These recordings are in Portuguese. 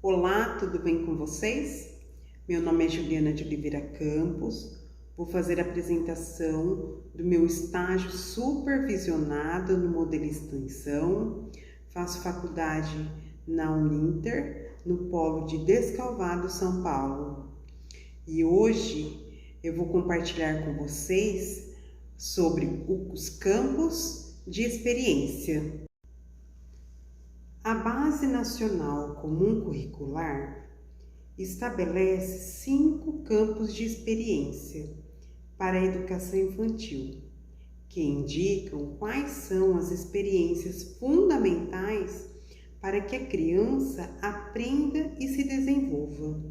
Olá, tudo bem com vocês? Meu nome é Juliana de Oliveira Campos. Vou fazer a apresentação do meu estágio supervisionado no modelo extensão. Faço faculdade na Uninter, no Polo de Descalvado, São Paulo. E hoje eu vou compartilhar com vocês sobre os campos de experiência. A Base Nacional Comum Curricular estabelece 5 campos de experiência para a educação infantil, que indicam quais são as experiências fundamentais para que a criança aprenda e se desenvolva.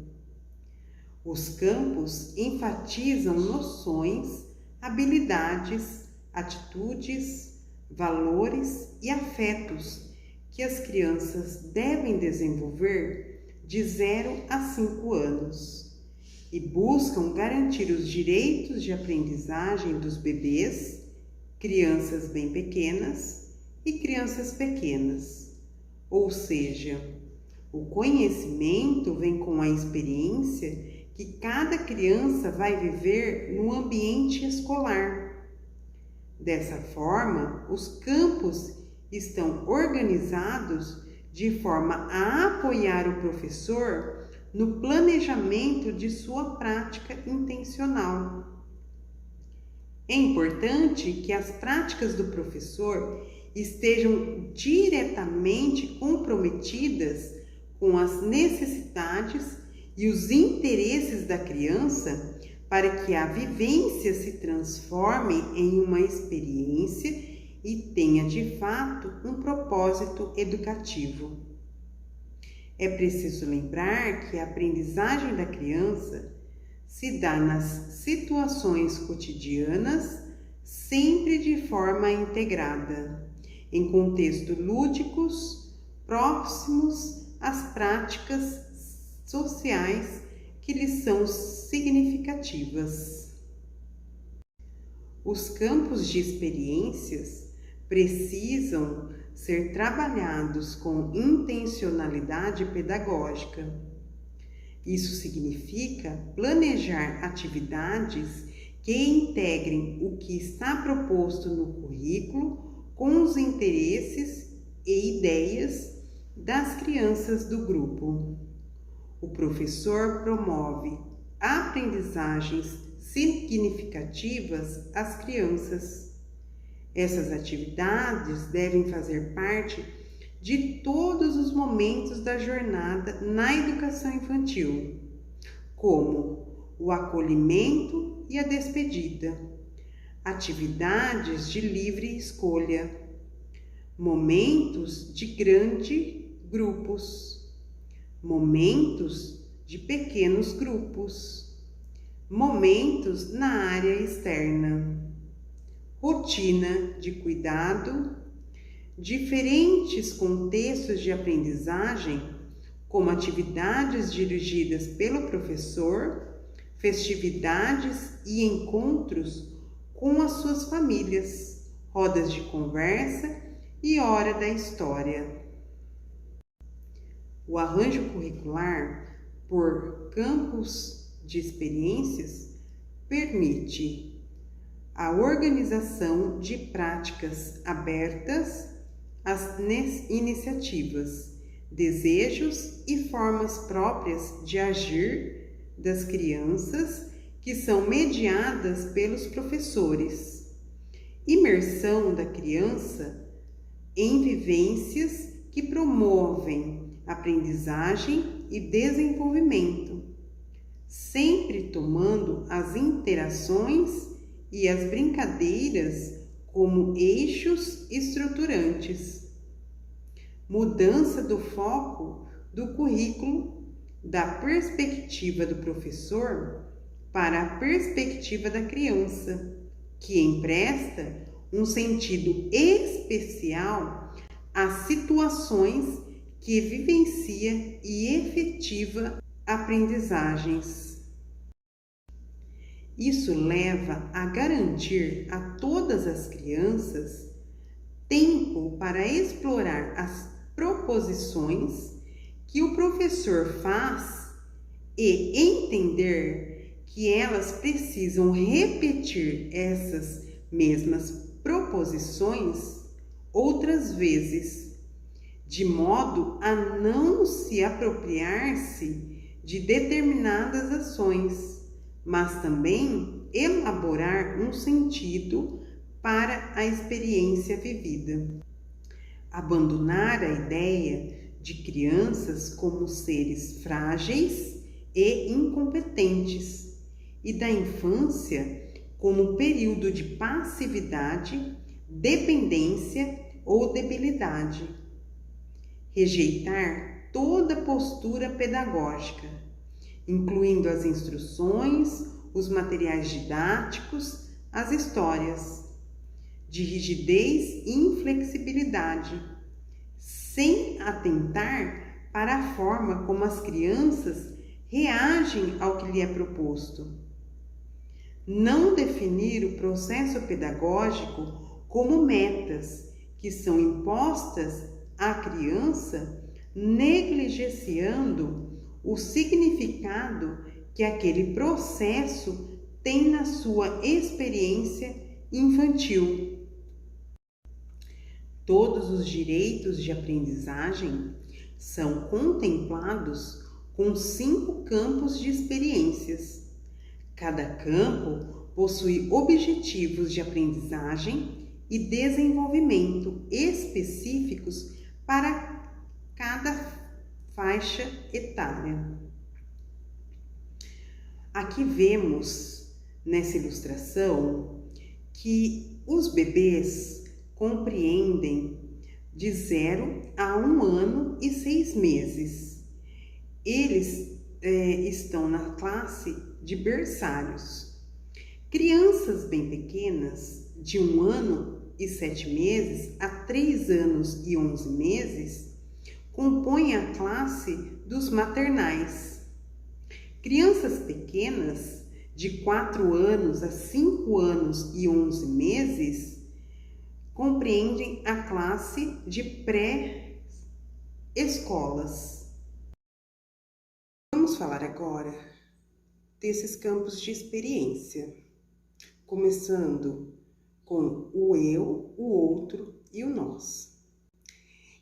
Os campos enfatizam noções, habilidades, atitudes, valores e afetos que as crianças devem desenvolver de 0 a 5 anos e buscam garantir os direitos de aprendizagem dos bebês, crianças bem pequenas e crianças pequenas. Ou seja, o conhecimento vem com a experiência que cada criança vai viver no ambiente escolar. Dessa forma, os campos estão organizados de forma a apoiar o professor no planejamento de sua prática intencional. É importante que as práticas do professor estejam diretamente comprometidas com as necessidades e os interesses da criança para que a vivência se transforme em uma experiência e tenha de fato um propósito educativo. É preciso lembrar que a aprendizagem da criança se dá nas situações cotidianas, sempre de forma integrada, em contextos lúdicos, próximos às práticas sociais que lhes são significativas. Os campos de experiências precisam ser trabalhados com intencionalidade pedagógica. Isso significa planejar atividades que integrem o que está proposto no currículo com os interesses e ideias das crianças do grupo. O professor promove aprendizagens significativas às crianças. Essas atividades devem fazer parte de todos os momentos da jornada na educação infantil, como o acolhimento e a despedida, atividades de livre escolha, momentos de grandes grupos, momentos de pequenos grupos, momentos na área externa, rotina de cuidado, diferentes contextos de aprendizagem, como atividades dirigidas pelo professor, festividades e encontros com as suas famílias, rodas de conversa e hora da história. O arranjo curricular por campos de experiências permite a organização de práticas abertas às iniciativas, desejos e formas próprias de agir das crianças que são mediadas pelos professores. Imersão da criança em vivências que promovem aprendizagem e desenvolvimento, sempre tomando as interações e as brincadeiras como eixos estruturantes. Mudança do foco do currículo da perspectiva do professor para a perspectiva da criança, que empresta um sentido especial às situações que vivencia e efetiva aprendizagens. Isso leva a garantir a todas as crianças tempo para explorar as proposições que o professor faz e entender que elas precisam repetir essas mesmas proposições outras vezes, de modo a não se apropriar-se de determinadas ações, mas também elaborar um sentido para a experiência vivida. Abandonar a ideia de crianças como seres frágeis e incompetentes e da infância como período de passividade, dependência ou debilidade. Rejeitar toda postura pedagógica, incluindo as instruções, os materiais didáticos, as histórias, de rigidez e inflexibilidade, sem atentar para a forma como as crianças reagem ao que lhe é proposto. Não definir o processo pedagógico como metas que são impostas à criança, negligenciando o significado que aquele processo tem na sua experiência infantil. Todos os direitos de aprendizagem são contemplados com 5 campos de experiências. Cada campo possui objetivos de aprendizagem e desenvolvimento específicos para cada faixa etária. Aqui vemos nessa ilustração que os bebês compreendem de 0 a 1 ano e 6 meses. Eles estão na classe de berçários. Crianças bem pequenas, de 1 ano e 7 meses a 3 anos e 11 meses, compõem a classe dos maternais. Crianças pequenas, de 4 anos a 5 anos e 11 meses, compreendem a classe de pré-escolas. Vamos falar agora desses campos de experiência, começando com o eu, o outro e o nós.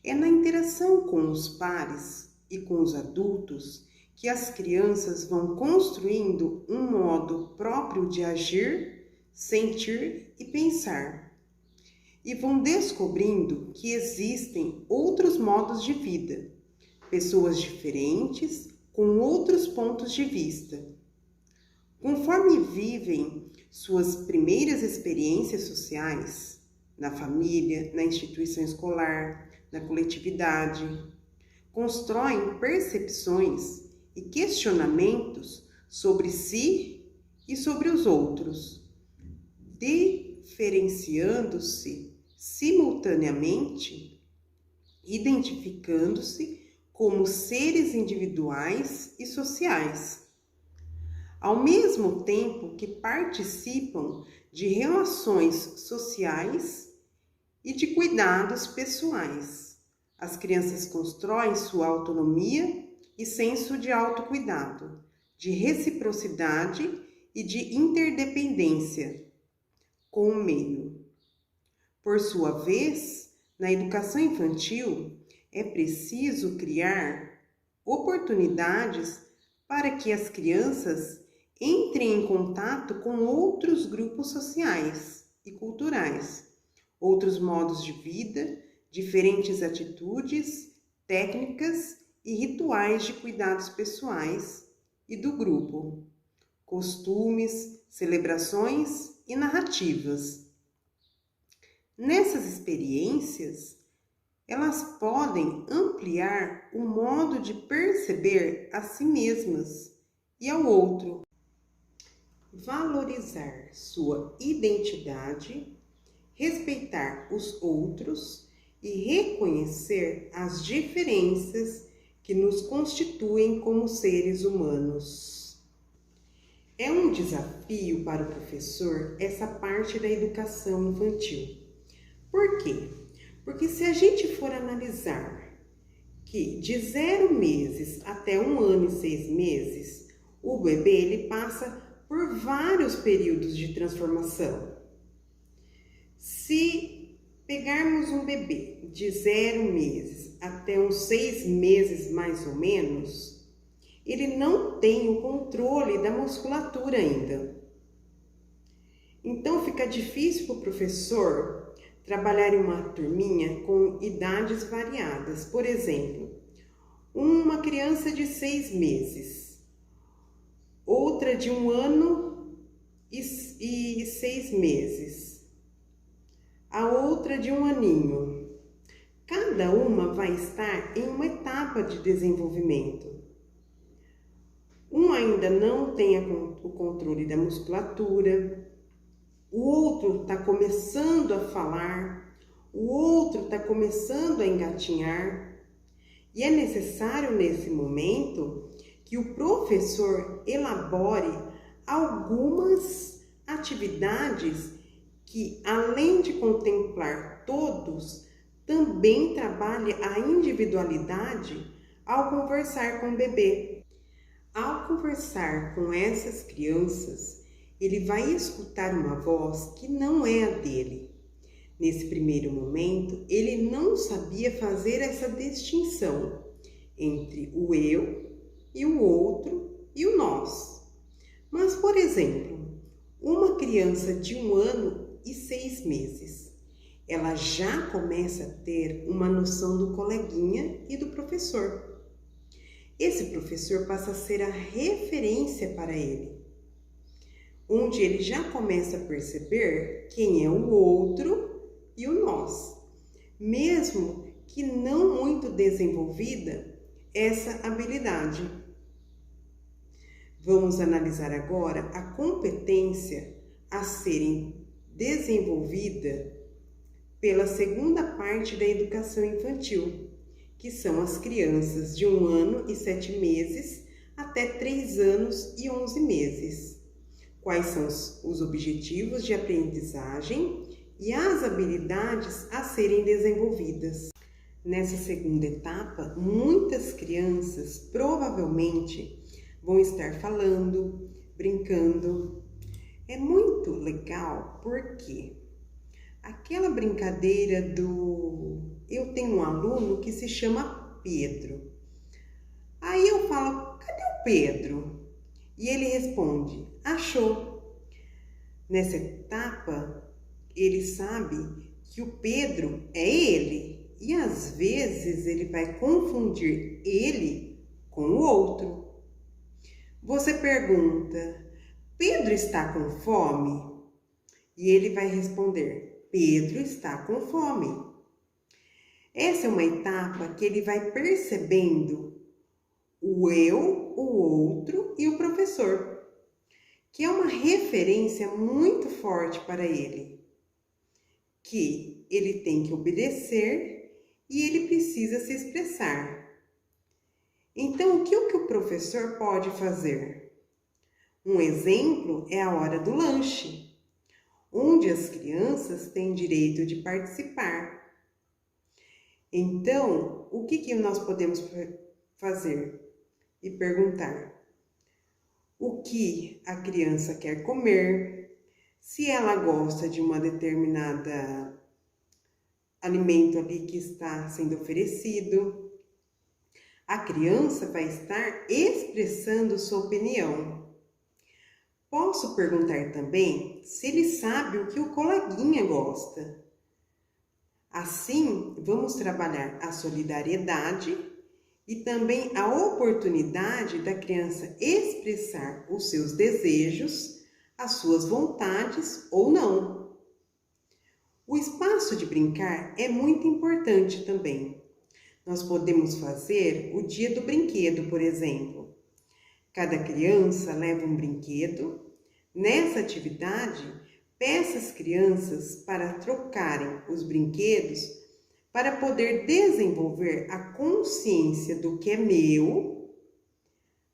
É na interação com os pares e com os adultos que as crianças vão construindo um modo próprio de agir, sentir e pensar. E vão descobrindo que existem outros modos de vida, pessoas diferentes, com outros pontos de vista. Conforme vivem suas primeiras experiências sociais, na família, na instituição escolar, na coletividade, constroem percepções e questionamentos sobre si e sobre os outros, diferenciando-se simultaneamente, identificando-se como seres individuais e sociais, ao mesmo tempo que participam de relações sociais e de cuidados pessoais. As crianças constroem sua autonomia e senso de autocuidado, de reciprocidade e de interdependência com o meio. Por sua vez, na educação infantil, é preciso criar oportunidades para que as crianças entrem em contato com outros grupos sociais e culturais, outros modos de vida, diferentes atitudes, técnicas e rituais de cuidados pessoais e do grupo, costumes, celebrações e narrativas. Nessas experiências, elas podem ampliar o modo de perceber a si mesmas e ao outro, valorizar sua identidade, respeitar os outros e reconhecer as diferenças que nos constituem como seres humanos. É um desafio para o professor essa parte da educação infantil. Por quê? Porque se a gente for analisar que de 0 meses até 1 ano e 6 meses, o bebê ele passa por vários períodos de transformação. Se pegarmos um bebê de 0 meses até uns 6 meses mais ou menos, ele não tem o controle da musculatura ainda. Então fica difícil para o professor trabalhar em uma turminha com idades variadas. Por exemplo, uma criança de 6 meses, outra de 1 ano e 6 meses, a outra de 1 aninho. Cada uma vai estar em uma etapa de desenvolvimento. Um ainda não tem o controle da musculatura, o outro está começando a falar, o outro está começando a engatinhar. E é necessário nesse momento que o professor elabore algumas atividades que, além de contemplar todos, também trabalhe a individualidade ao conversar com o bebê. Ao conversar com essas crianças, ele vai escutar uma voz que não é a dele. Nesse primeiro momento, ele não sabia fazer essa distinção entre o eu e o outro e o nós. Mas, por exemplo, uma criança de 1 ano e 6 meses, ela já começa a ter uma noção do coleguinha e do professor. Esse professor passa a ser a referência para ele, onde ele já começa a perceber quem é o outro e o nós, mesmo que não muito desenvolvida essa habilidade. Vamos analisar agora a competência a serem desenvolvida pela segunda parte da educação infantil, que são as crianças de 1 ano e 7 meses até 3 anos e 11 meses. Quais são os objetivos de aprendizagem e as habilidades a serem desenvolvidas. Nessa segunda etapa, muitas crianças provavelmente vão estar falando, brincando. É muito legal porque aquela brincadeira eu tenho um aluno que se chama Pedro. Aí eu falo, cadê o Pedro? E ele responde, achou. Nessa etapa, ele sabe que o Pedro é ele e às vezes ele vai confundir ele com o outro. Você pergunta, Pedro está com fome? E ele vai responder, Pedro está com fome. Essa é uma etapa que ele vai percebendo o eu, o outro e o professor, que é uma referência muito forte para ele, que ele tem que obedecer e ele precisa se expressar. Então, o que o professor pode fazer? Um exemplo é a hora do lanche, onde as crianças têm direito de participar. Então, o que nós podemos fazer? E perguntar o que a criança quer comer, se ela gosta de uma determinada alimento ali que está sendo oferecido. A criança vai estar expressando sua opinião. Posso perguntar também se ele sabe o que o coleguinha gosta. Assim, vamos trabalhar a solidariedade e também a oportunidade da criança expressar os seus desejos, as suas vontades ou não. O espaço de brincar é muito importante também. Nós podemos fazer o dia do brinquedo, por exemplo. Cada criança leva um brinquedo. Nessa atividade, peça às crianças para trocarem os brinquedos para poder desenvolver a consciência do que é meu.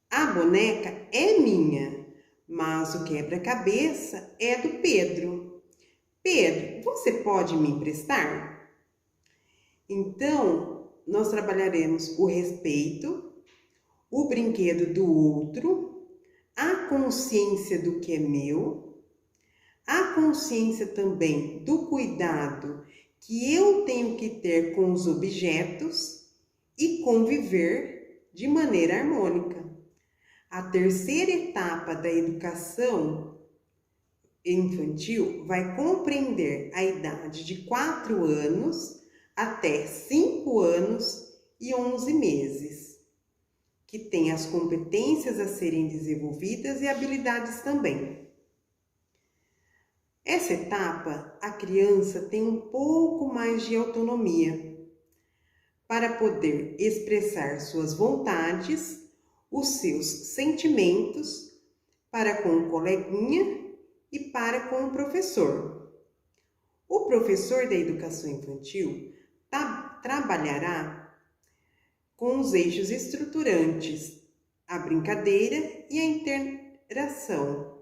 A boneca é minha, mas o quebra-cabeça é do Pedro. Pedro, você pode me emprestar? Então, nós trabalharemos o respeito, o brinquedo do outro, a consciência do que é meu, a consciência também do cuidado que eu tenho que ter com os objetos e conviver de maneira harmônica. A terceira etapa da educação infantil vai compreender a idade de 4 anos até 5 anos e 11 meses, que tem as competências a serem desenvolvidas e habilidades também. Essa etapa, a criança tem um pouco mais de autonomia para poder expressar suas vontades, os seus sentimentos para com o coleguinha e para com o professor. O professor da educação infantil trabalhará com os eixos estruturantes, a brincadeira e a interação.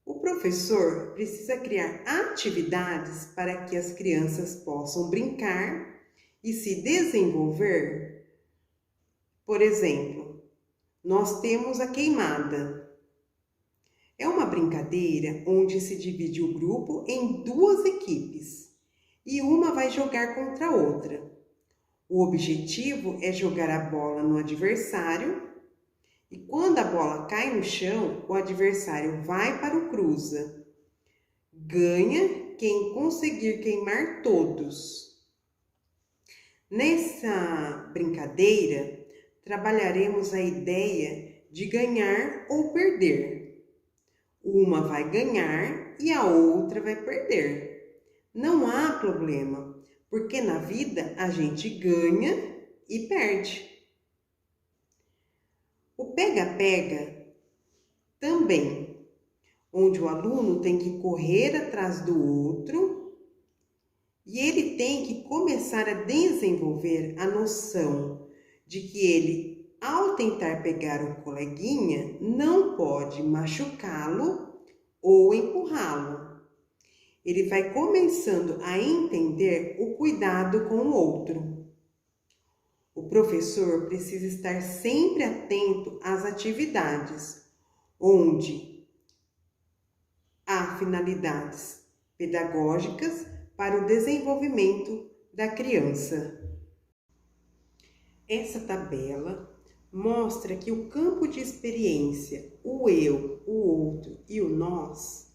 O professor precisa criar atividades para que as crianças possam brincar e se desenvolver. Por exemplo, nós temos a queimada. É uma brincadeira onde se divide o grupo em 2 equipes e uma vai jogar contra a outra. O objetivo é jogar a bola no adversário e quando a bola cai no chão, o adversário vai para o cruza. Ganha quem conseguir queimar todos. Nessa brincadeira, trabalharemos a ideia de ganhar ou perder. Uma vai ganhar e a outra vai perder. Não há problema, porque na vida a gente ganha e perde. O pega-pega também, onde o aluno tem que correr atrás do outro e ele tem que começar a desenvolver a noção de que ele, ao tentar pegar o coleguinha, não pode machucá-lo ou empurrá-lo. Ele vai começando a entender o cuidado com o outro. O professor precisa estar sempre atento às atividades, onde há finalidades pedagógicas para o desenvolvimento da criança. Essa tabela mostra que o campo de experiência, o eu, o outro e o nós,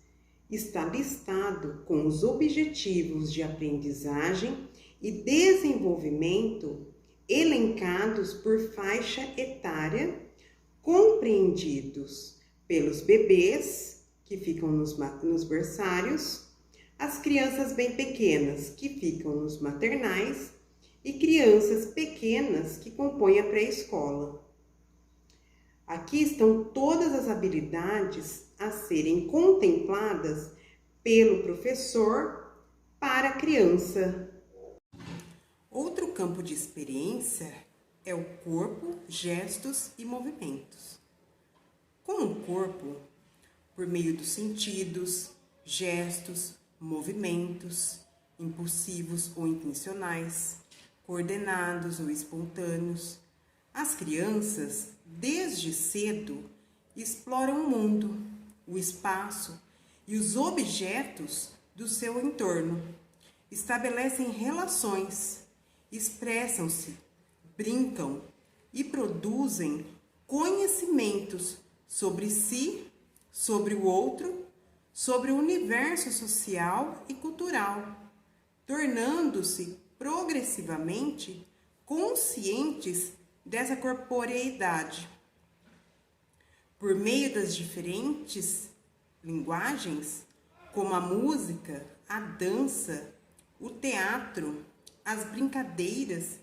está listado com os objetivos de aprendizagem e desenvolvimento elencados por faixa etária, compreendidos pelos bebês, que ficam nos berçários, as crianças bem pequenas, que ficam nos maternais, e crianças pequenas que compõem a pré-escola. Aqui estão todas as habilidades a serem contempladas pelo professor para a criança. Outro campo de experiência é o corpo, gestos e movimentos. Com o corpo, por meio dos sentidos, gestos, movimentos, impulsivos ou intencionais, coordenados ou espontâneos, as crianças, desde cedo, exploram o mundo, o espaço e os objetos do seu entorno, estabelecem relações, expressam-se, brincam e produzem conhecimentos sobre si, sobre o outro, sobre o universo social e cultural, tornando-se progressivamente conscientes dessa corporeidade. Por meio das diferentes linguagens, como a música, a dança, o teatro, as brincadeiras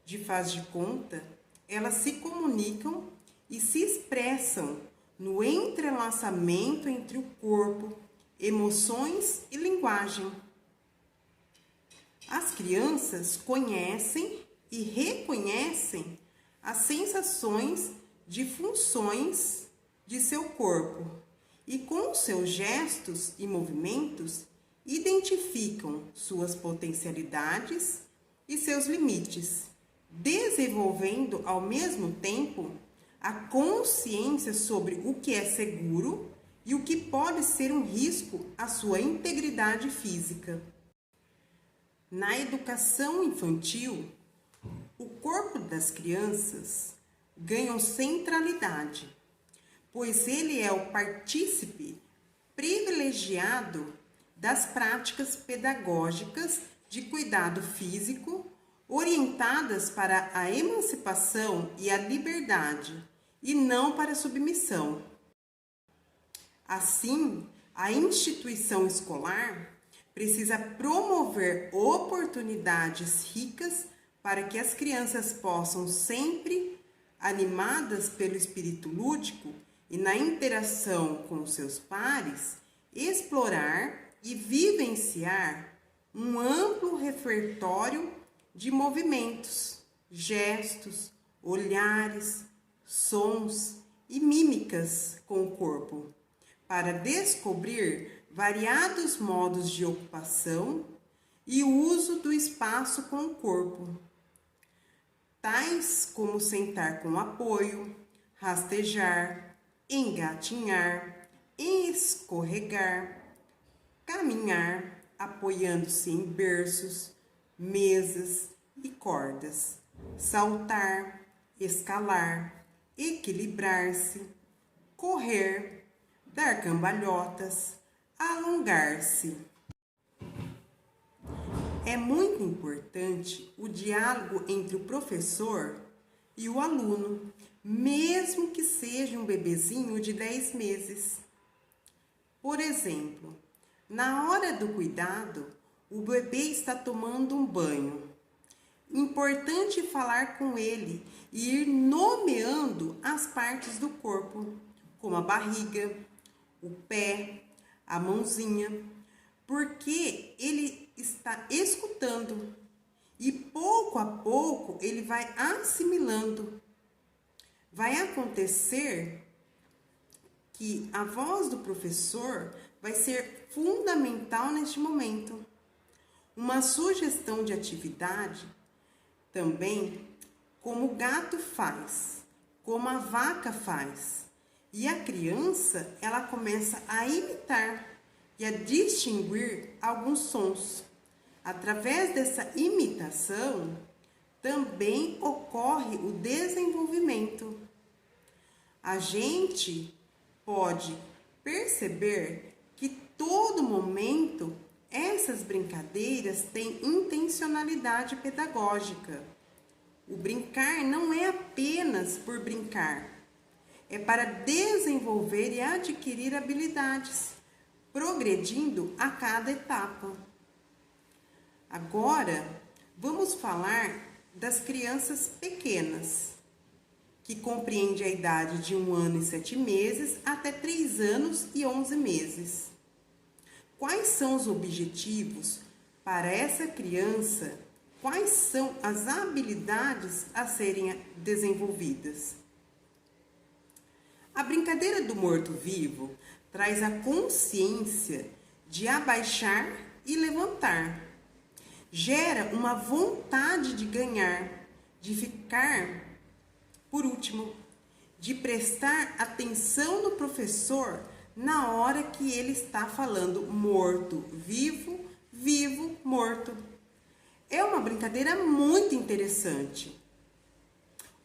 de faz de conta, elas se comunicam e se expressam no entrelaçamento entre o corpo, emoções e linguagem. As crianças conhecem e reconhecem as sensações de funções de seu corpo e, com seus gestos e movimentos, identificam suas potencialidades e seus limites, desenvolvendo ao mesmo tempo a consciência sobre o que é seguro e o que pode ser um risco à sua integridade física. Na educação infantil, o corpo das crianças ganha centralidade, pois ele é o partícipe privilegiado das práticas pedagógicas de cuidado físico orientadas para a emancipação e a liberdade, e não para a submissão. Assim, a instituição escolar precisa promover oportunidades ricas para que as crianças possam sempre, animadas pelo espírito lúdico e na interação com seus pares, explorar e vivenciar um amplo repertório de movimentos, gestos, olhares, sons e mímicas com o corpo, para descobrir variados modos de ocupação e uso do espaço com o corpo, tais como sentar com apoio, rastejar, engatinhar, escorregar, caminhar, apoiando-se em berços, mesas e cordas, saltar, escalar, equilibrar-se, correr, dar cambalhotas, alongar-se. É muito importante o diálogo entre o professor e o aluno, mesmo que seja um bebezinho de 10 meses. Por exemplo, na hora do cuidado, o bebê está tomando um banho. Importante falar com ele e ir nomeando as partes do corpo, como a barriga, o pé, a mãozinha, porque ele está escutando e pouco a pouco ele vai assimilando. Vai acontecer que a voz do professor vai ser fundamental neste momento. Uma sugestão de atividade também, como o gato faz, como a vaca faz. E a criança, ela começa a imitar e a distinguir alguns sons. Através dessa imitação, também ocorre o desenvolvimento. A gente pode perceber que todo momento essas brincadeiras têm intencionalidade pedagógica. O brincar não é apenas por brincar, é para desenvolver e adquirir habilidades, progredindo a cada etapa. Agora, vamos falar das crianças pequenas, que compreende a idade de 1 ano e 7 meses até 3 anos e 11 meses. Quais são os objetivos para essa criança? Quais são as habilidades a serem desenvolvidas? A brincadeira do morto-vivo traz a consciência de abaixar e levantar. Gera uma vontade de ganhar, de ficar por último, de prestar atenção no professor na hora que ele está falando morto, vivo, vivo, morto. É uma brincadeira muito interessante.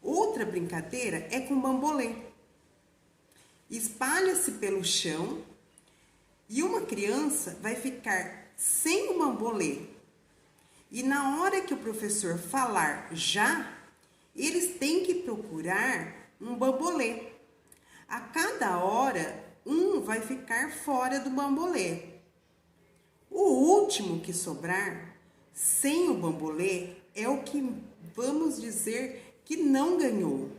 Outra brincadeira é com bambolê. Espalha-se pelo chão e uma criança vai ficar sem o bambolê. E na hora que o professor falar já, eles têm que procurar um bambolê. A cada hora, um vai ficar fora do bambolê. O último que sobrar, sem o bambolê, é o que vamos dizer que não ganhou.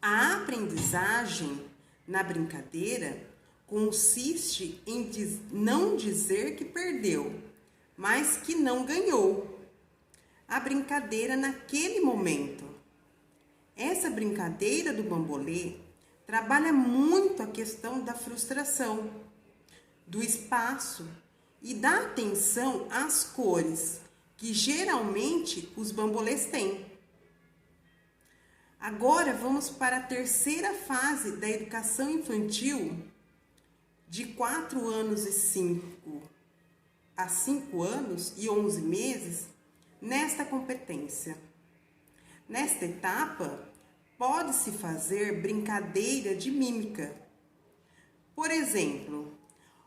A aprendizagem na brincadeira consiste em não dizer que perdeu, mas que não ganhou a brincadeira naquele momento. Essa brincadeira do bambolê trabalha muito a questão da frustração, do espaço e da atenção às cores, que geralmente os bambolês têm. Agora vamos para a terceira fase da educação infantil, de 4 anos e 5 anos e 11 meses, nesta competência. Nesta etapa, pode-se fazer brincadeira de mímica. Por exemplo,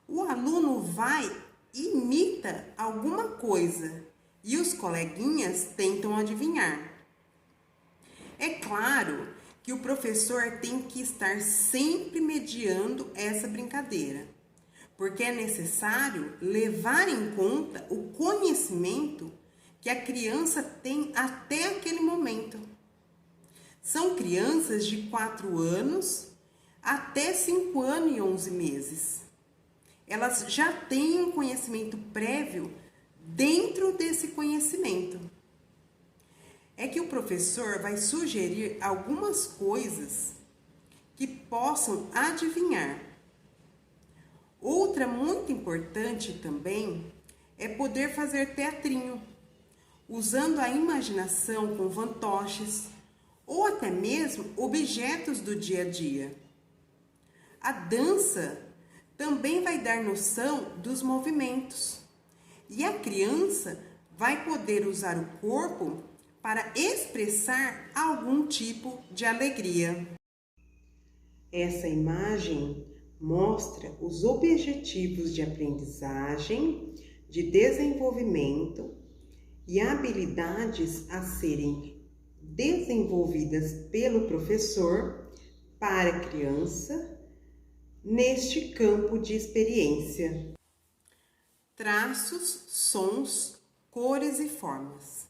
o aluno vai e imita alguma coisa e os coleguinhas tentam adivinhar. É claro que o professor tem que estar sempre mediando essa brincadeira, porque é necessário levar em conta o conhecimento que a criança tem até aquele momento. São crianças de 4 anos até 5 anos e 11 meses. Elas já têm um conhecimento prévio dentro desse conhecimento. É que o professor vai sugerir algumas coisas que possam adivinhar. Outra muito importante também é poder fazer teatrinho, usando a imaginação com fantoches ou até mesmo objetos do dia a dia. A dança também vai dar noção dos movimentos e a criança vai poder usar o corpo para expressar algum tipo de alegria. Essa imagem mostra os objetivos de aprendizagem, de desenvolvimento e habilidades a serem desenvolvidas pelo professor para a criança neste campo de experiência. Traços, sons, cores e formas.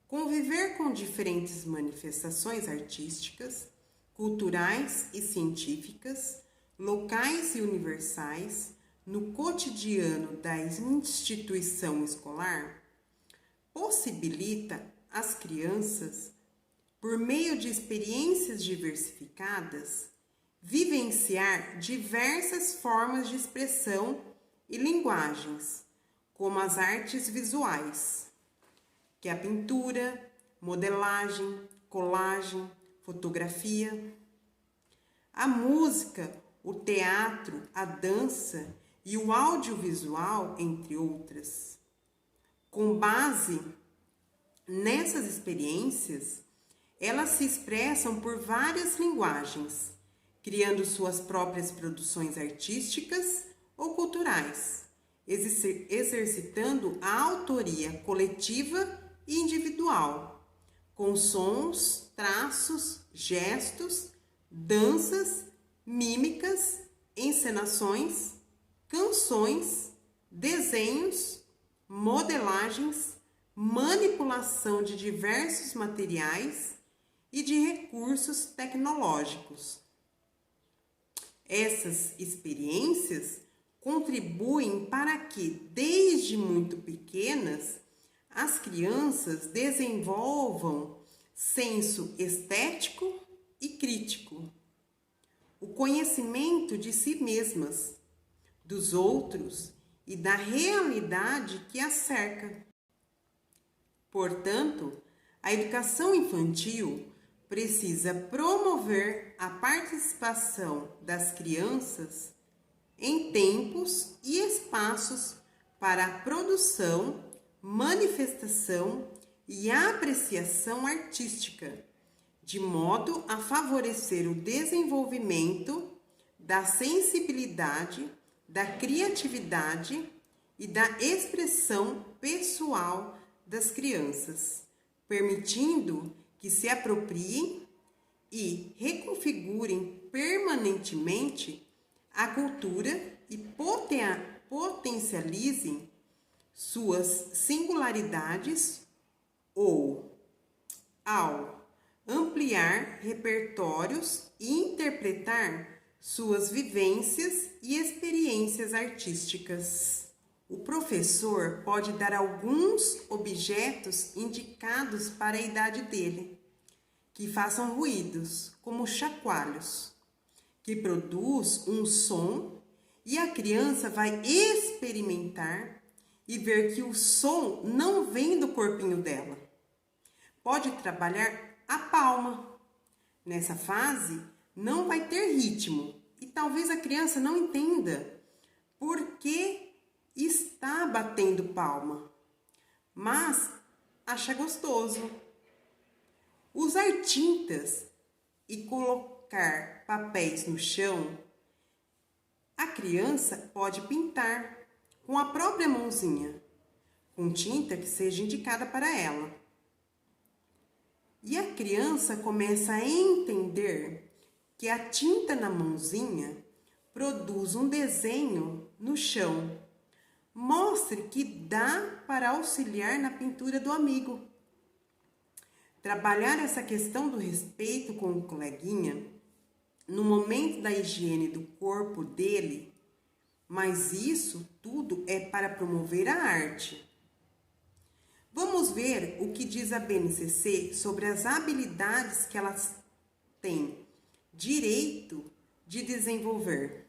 Conviver com diferentes manifestações artísticas, culturais e científicas, locais e universais, no cotidiano da instituição escolar, possibilita às crianças, por meio de experiências diversificadas, vivenciar diversas formas de expressão e linguagens, como as artes visuais, que é a pintura, modelagem, colagem, fotografia, a música, o teatro, a dança e o audiovisual, entre outras. Com base nessas experiências, elas se expressam por várias linguagens, criando suas próprias produções artísticas ou culturais, exercitando a autoria coletiva e individual, com sons, traços, gestos, danças, mímicas, encenações, canções, desenhos, modelagens, manipulação de diversos materiais e de recursos tecnológicos. Essas experiências contribuem para que, desde muito pequenas, as crianças desenvolvam senso estético e crítico, o conhecimento de si mesmas, dos outros e da realidade que as cerca. Portanto, a educação infantil precisa promover a participação das crianças em tempos e espaços para a produção, manifestação e apreciação artística, de modo a favorecer o desenvolvimento da sensibilidade, da criatividade e da expressão pessoal das crianças, permitindo que se apropriem e reconfigurem permanentemente a cultura e potencializem suas singularidades ou, ao ampliar repertórios e interpretar suas vivências e experiências artísticas. O professor pode dar alguns objetos indicados para a idade dele, que façam ruídos, como chacoalhos, que produz um som e a criança vai experimentar e ver que o som não vem do corpinho dela. Pode trabalhar a palma. Nessa fase, não vai ter ritmo e talvez a criança não entenda por que está batendo palma, mas acha gostoso. Usar tintas e colocar papéis no chão, a criança pode pintar com a própria mãozinha, com tinta que seja indicada para ela. E a criança começa a entender que a tinta na mãozinha produz um desenho no chão. Mostre que dá para auxiliar na pintura do amigo. Trabalhar essa questão do respeito com o coleguinha no momento da higiene do corpo dele, mas isso tudo é para promover a arte. Vamos ver o que diz a BNCC sobre as habilidades que elas têm direito de desenvolver.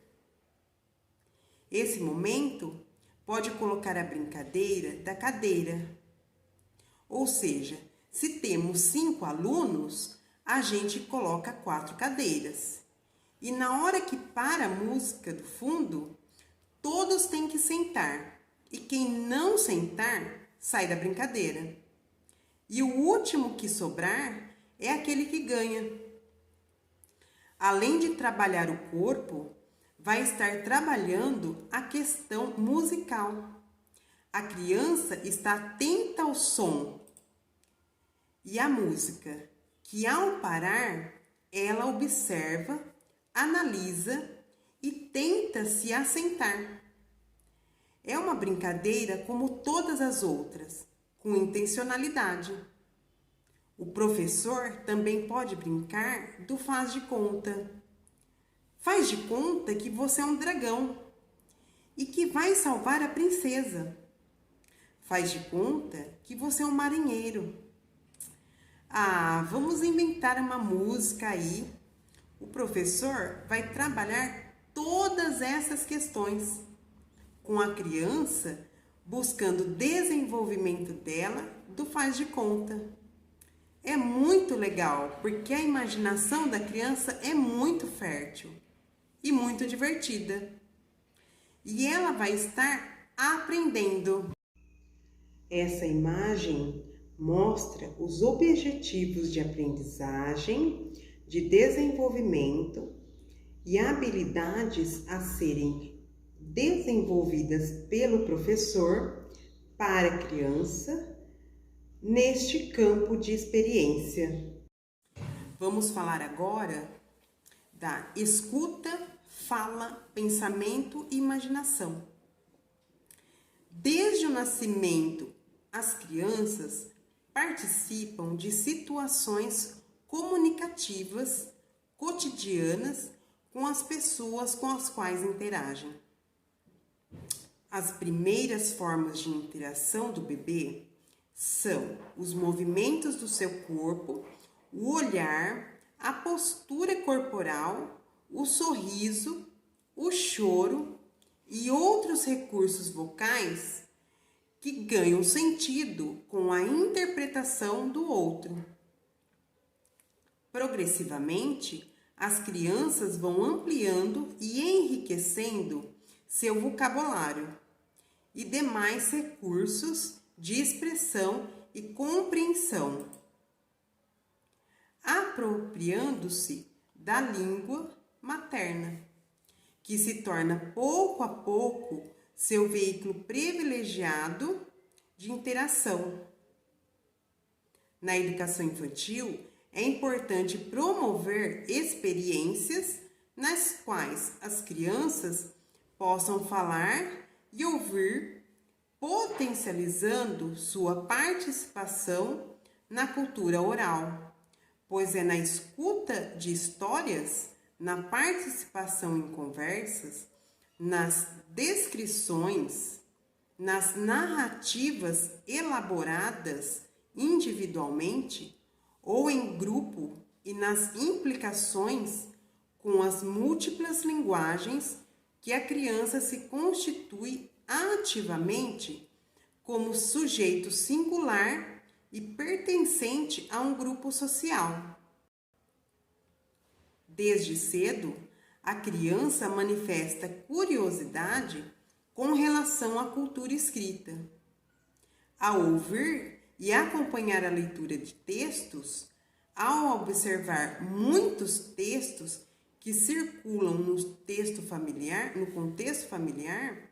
Esse momento pode colocar a brincadeira da cadeira, ou seja, se temos 5 alunos, a gente coloca 4 cadeiras. E na hora que para a música do fundo, todos têm que sentar. E quem não sentar, sai da brincadeira. E o último que sobrar é aquele que ganha. Além de trabalhar o corpo, vai estar trabalhando a questão musical. A criança está atenta ao som e à música, que ao parar, ela observa, analisa e tenta se assentar. É uma brincadeira como todas as outras, com intencionalidade. O professor também pode brincar do faz de conta. Faz de conta que você é um dragão e que vai salvar a princesa. Faz de conta que você é um marinheiro. Vamos inventar uma música aí. O professor vai trabalhar todas essas questões com a criança, buscando o desenvolvimento dela do faz de conta. É muito legal, porque a imaginação da criança é muito fértil e muito divertida. E ela vai estar aprendendo. Essa imagem mostra os objetivos de aprendizagem, de desenvolvimento e habilidades a serem desenvolvidas pelo professor para a criança neste campo de experiência. Vamos falar agora da escuta, fala, pensamento e imaginação. Desde o nascimento, as crianças participam de situações comunicativas cotidianas com as pessoas com as quais interagem. As primeiras formas de interação do bebê são os movimentos do seu corpo, o olhar, a postura corporal, o sorriso, o choro e outros recursos vocais que ganham sentido com a interpretação do outro. Progressivamente, as crianças vão ampliando e enriquecendo seu vocabulário e demais recursos de expressão e compreensão, apropriando-se da língua materna, que se torna pouco a pouco seu veículo privilegiado de interação. Na educação infantil, é importante promover experiências nas quais as crianças possam falar e ouvir, potencializando sua participação na cultura oral, pois é na escuta de histórias, na participação em conversas, nas descrições, nas narrativas elaboradas individualmente ou em grupo e nas implicações com as múltiplas linguagens que a criança se constitui ativamente como sujeito singular e pertencente a um grupo social. Desde cedo, a criança manifesta curiosidade com relação à cultura escrita. Ao ouvir e acompanhar a leitura de textos, ao observar muitos textos que circulam no contexto familiar,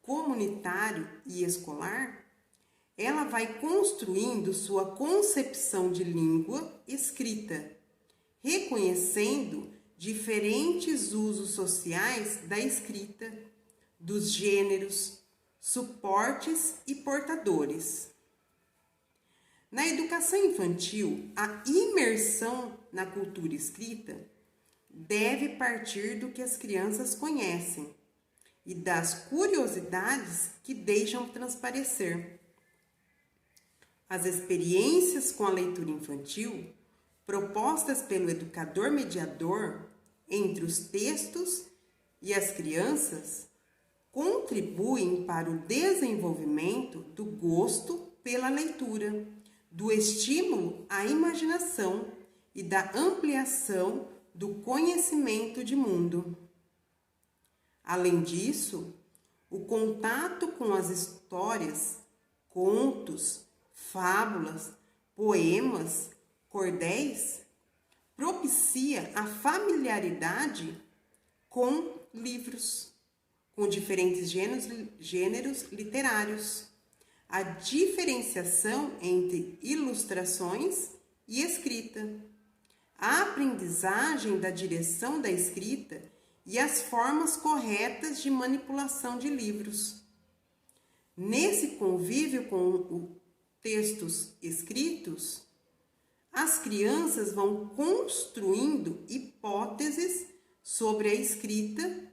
comunitário e escolar, ela vai construindo sua concepção de língua escrita, reconhecendo diferentes usos sociais da escrita, dos gêneros, suportes e portadores. Na educação infantil, a imersão na cultura escrita deve partir do que as crianças conhecem e das curiosidades que deixam transparecer. As experiências com a leitura infantil, propostas pelo educador mediador entre os textos e as crianças, contribuem para o desenvolvimento do gosto pela leitura, do estímulo à imaginação e da ampliação do conhecimento de mundo. Além disso, o contato com as histórias, contos, fábulas, poemas, cordéis propicia a familiaridade com livros, com diferentes gêneros literários, a diferenciação entre ilustrações e escrita, a aprendizagem da direção da escrita e as formas corretas de manipulação de livros. Nesse convívio com textos escritos, as crianças vão construindo hipóteses sobre a escrita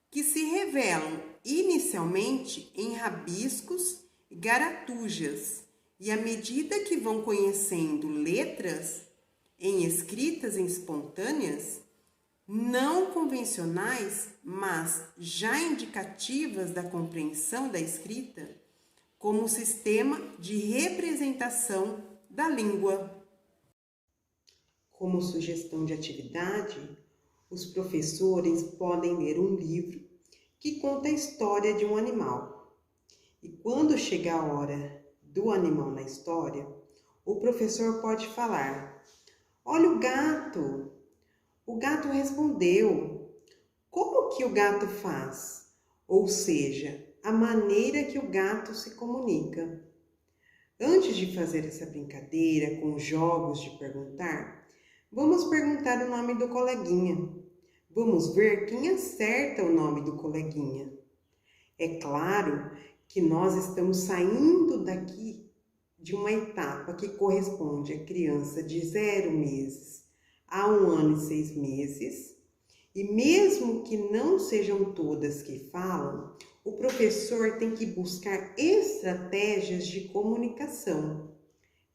que se revelam inicialmente em rabiscos e garatujas, e à medida que vão conhecendo letras em escritas espontâneas, não convencionais, mas já indicativas da compreensão da escrita, como sistema de representação da língua. Como sugestão de atividade, os professores podem ler um livro que conta a história de um animal. E quando chega a hora do animal na história, o professor pode falar: "Olha o gato!" O gato respondeu. Como que o gato faz? Ou seja, a maneira que o gato se comunica. Antes de fazer essa brincadeira com jogos de perguntar, vamos perguntar o nome do coleguinha. Vamos ver quem acerta o nome do coleguinha. É claro que nós estamos saindo daqui de uma etapa que corresponde à criança de 0 meses a 1 ano e 6 meses, e mesmo que não sejam todas que falam, o professor tem que buscar estratégias de comunicação,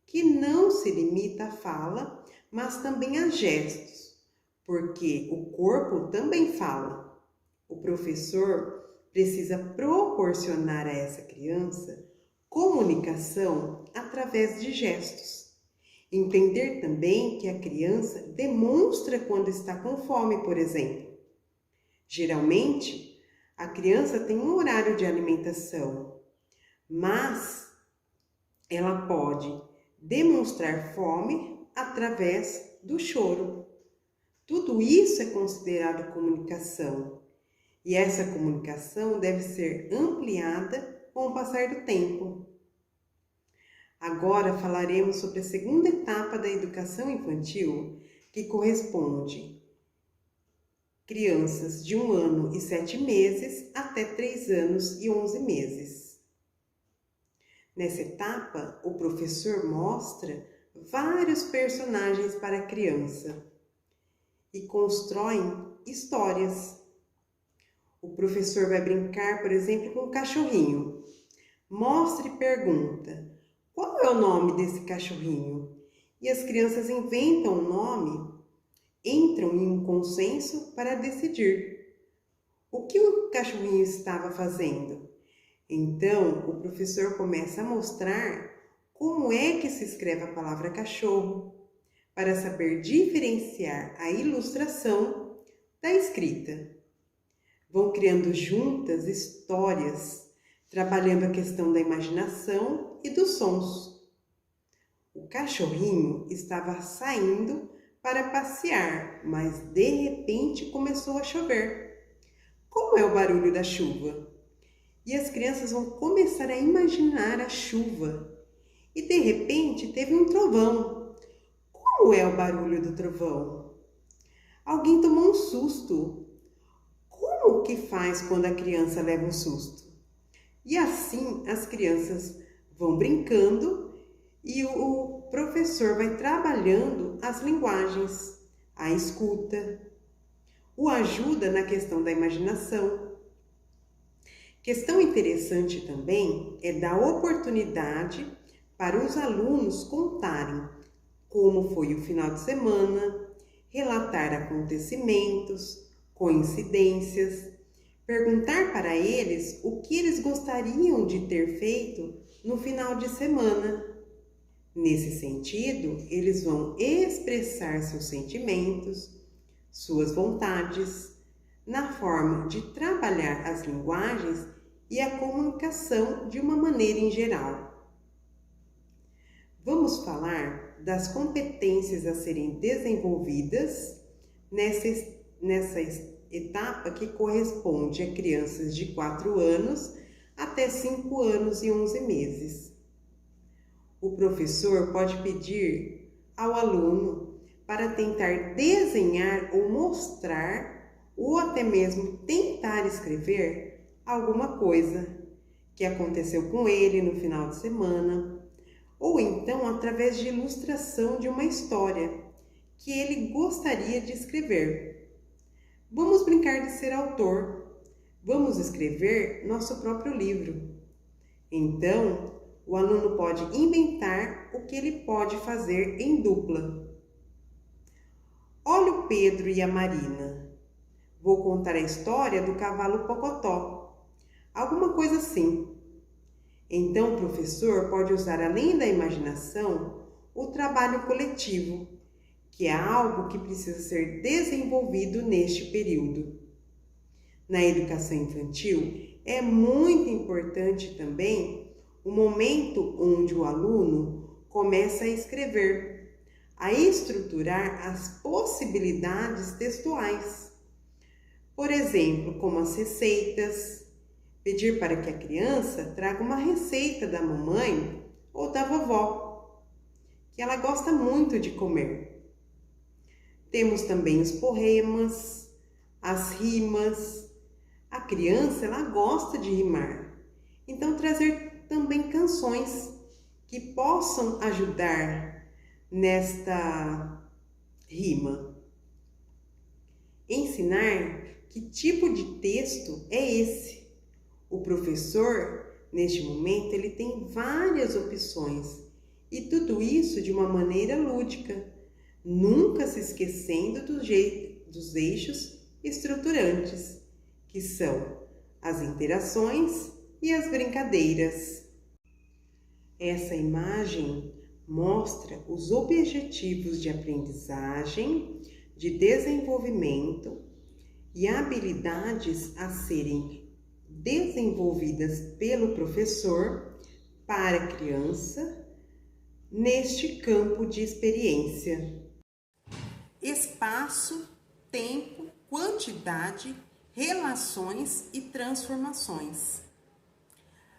que não se limita à fala, mas também a gestos, porque o corpo também fala. O professor precisa proporcionar a essa criança comunicação através de gestos. Entender também que a criança demonstra quando está com fome, por exemplo. Geralmente, a criança tem um horário de alimentação, mas ela pode demonstrar fome através do choro. Tudo isso é considerado comunicação, e essa comunicação deve ser ampliada com o passar do tempo. Agora falaremos sobre a segunda etapa da educação infantil, que corresponde crianças de 1 ano e 7 meses até 3 anos e 11 meses. Nessa etapa, o professor mostra vários personagens para a criança e constrói histórias. O professor vai brincar, por exemplo, com um cachorrinho. Mostra e pergunta: qual é o nome desse cachorrinho? E as crianças inventam um nome, entram em um consenso para decidir. O que o cachorrinho estava fazendo? Então, o professor começa a mostrar como é que se escreve a palavra cachorro, para saber diferenciar a ilustração da escrita. Vão criando juntas histórias, trabalhando a questão da imaginação e dos sons. O cachorrinho estava saindo para passear, mas de repente começou a chover. Como é o barulho da chuva? E as crianças vão começar a imaginar a chuva. E de repente teve um trovão. Como é o barulho do trovão? Alguém tomou um susto. Como que faz quando a criança leva um susto? E assim as crianças vão brincando e o professor vai trabalhando as linguagens, a escuta, o ajuda na questão da imaginação. Questão interessante também é dar oportunidade para os alunos contarem como foi o final de semana, relatar acontecimentos, coincidências, perguntar para eles o que eles gostariam de ter feito no final de semana. Nesse sentido, eles vão expressar seus sentimentos, suas vontades, na forma de trabalhar as linguagens e a comunicação de uma maneira em geral. Vamos falar das competências a serem desenvolvidas nessa etapa que corresponde a crianças de 4 anos até 5 anos e 11 meses. O professor pode pedir ao aluno para tentar desenhar ou mostrar ou até mesmo tentar escrever alguma coisa que aconteceu com ele no final de semana, ou então através de ilustração de uma história que ele gostaria de escrever. Vamos brincar de ser autor. Vamos escrever nosso próprio livro. Então, o aluno pode inventar o que ele pode fazer em dupla. Olha o Pedro e a Marina. Vou contar a história do cavalo Pocotó. Alguma coisa assim. Então, o professor pode usar, além da imaginação, o trabalho coletivo, que é algo que precisa ser desenvolvido neste período. Na educação infantil, é muito importante também o momento onde o aluno começa a escrever, a estruturar as possibilidades textuais. Por exemplo, como as receitas, pedir para que a criança traga uma receita da mamãe ou da vovó, que ela gosta muito de comer. Temos também os poemas, as rimas. A criança, ela gosta de rimar. Então, trazer também canções que possam ajudar nesta rima. Ensinar que tipo de texto é esse. O professor, neste momento, ele tem várias opções e tudo isso de uma maneira lúdica, nunca se esquecendo dos eixos estruturantes, que são as interações e as brincadeiras. Essa imagem mostra os objetivos de aprendizagem, de desenvolvimento e habilidades a serem desenvolvidas pelo professor para a criança neste campo de experiência. Espaço, tempo, quantidade, relações e transformações.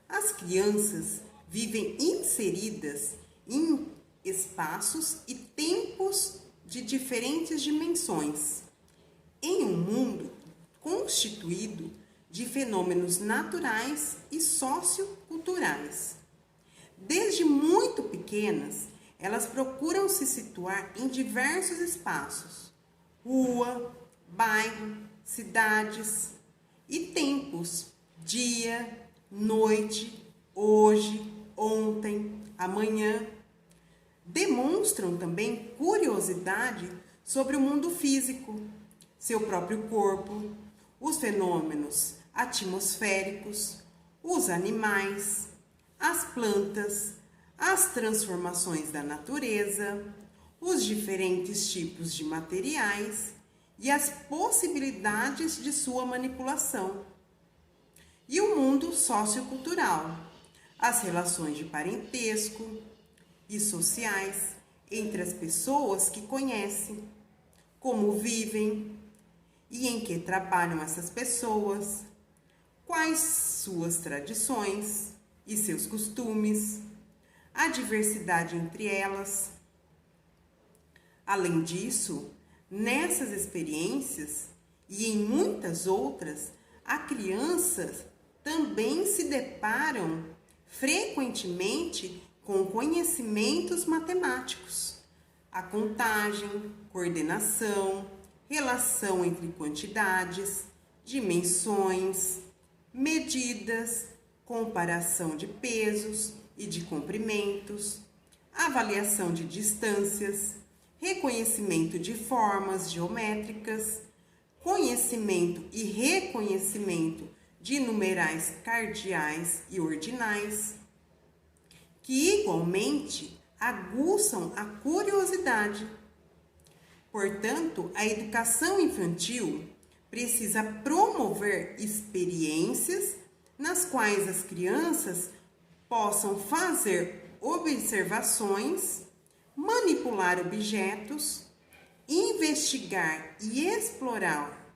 As crianças vivem inseridas em espaços e tempos de diferentes dimensões, em um mundo constituído de fenômenos naturais e socioculturais. Desde muito pequenas, elas procuram se situar em diversos espaços, rua, bairro, cidades e tempos, dia, noite, hoje, ontem, amanhã. Demonstram também curiosidade sobre o mundo físico, seu próprio corpo, os fenômenos atmosféricos, os animais, as plantas, as transformações da natureza, os diferentes tipos de materiais e as possibilidades de sua manipulação. E o mundo sociocultural, as relações de parentesco e sociais entre as pessoas que conhecem, como vivem e em que trabalham essas pessoas, quais suas tradições e seus costumes, a diversidade entre elas. Além disso, nessas experiências e em muitas outras, as crianças também se deparam frequentemente com conhecimentos matemáticos, a contagem, coordenação, relação entre quantidades, dimensões, medidas, comparação de pesos e de comprimentos, avaliação de distâncias, reconhecimento de formas geométricas, conhecimento e reconhecimento de numerais cardeais e ordinais, que igualmente aguçam a curiosidade. Portanto, a educação infantil precisa promover experiências nas quais as crianças possam fazer observações, manipular objetos, investigar e explorar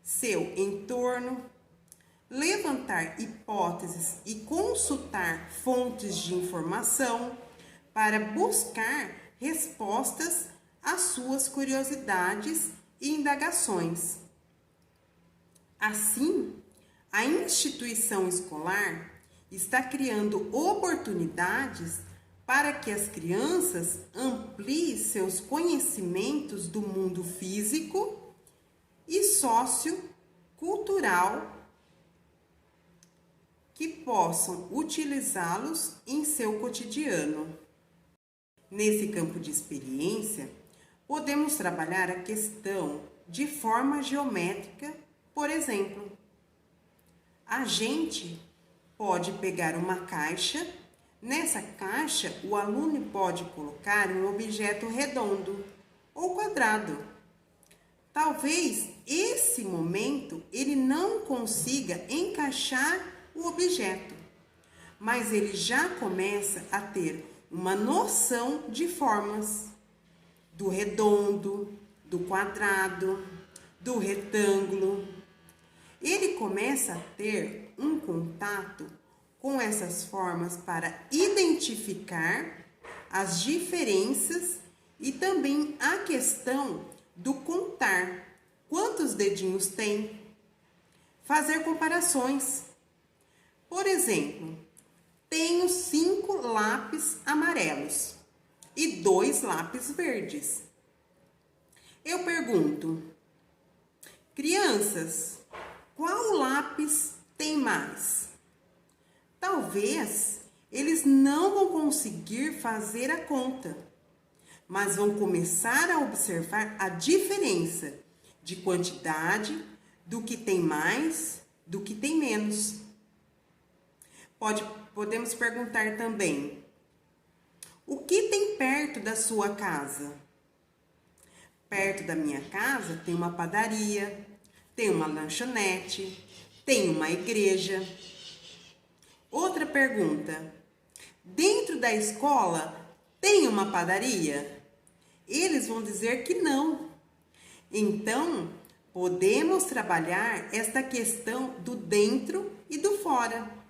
seu entorno, levantar hipóteses e consultar fontes de informação para buscar respostas às suas curiosidades e indagações. Assim, a instituição escolar está criando oportunidades para que as crianças ampliem seus conhecimentos do mundo físico e sociocultural, que possam utilizá-los em seu cotidiano. Nesse campo de experiência, podemos trabalhar a questão de forma geométrica, por exemplo. A gente pode pegar uma caixa. Nessa caixa, o aluno pode colocar um objeto redondo ou quadrado. Talvez, esse momento, ele não consiga encaixar o objeto, mas ele já começa a ter uma noção de formas, do redondo, do quadrado, do retângulo. Ele começa a ter um contato com essas formas para identificar as diferenças e também a questão do contar quantos dedinhos tem, fazer comparações. Por exemplo, tenho 5 lápis amarelos e 2 lápis verdes. Eu pergunto, crianças, qual lápis tem mais? Talvez eles não vão conseguir fazer a conta, mas vão começar a observar a diferença de quantidade do que tem mais, do que tem menos. Podemos perguntar também, o que tem perto da sua casa? Perto da minha casa tem uma padaria, tem uma lanchonete, tem uma igreja. Outra pergunta, dentro da escola tem uma padaria? Eles vão dizer que não. Então, podemos trabalhar esta questão do dentro e do fora.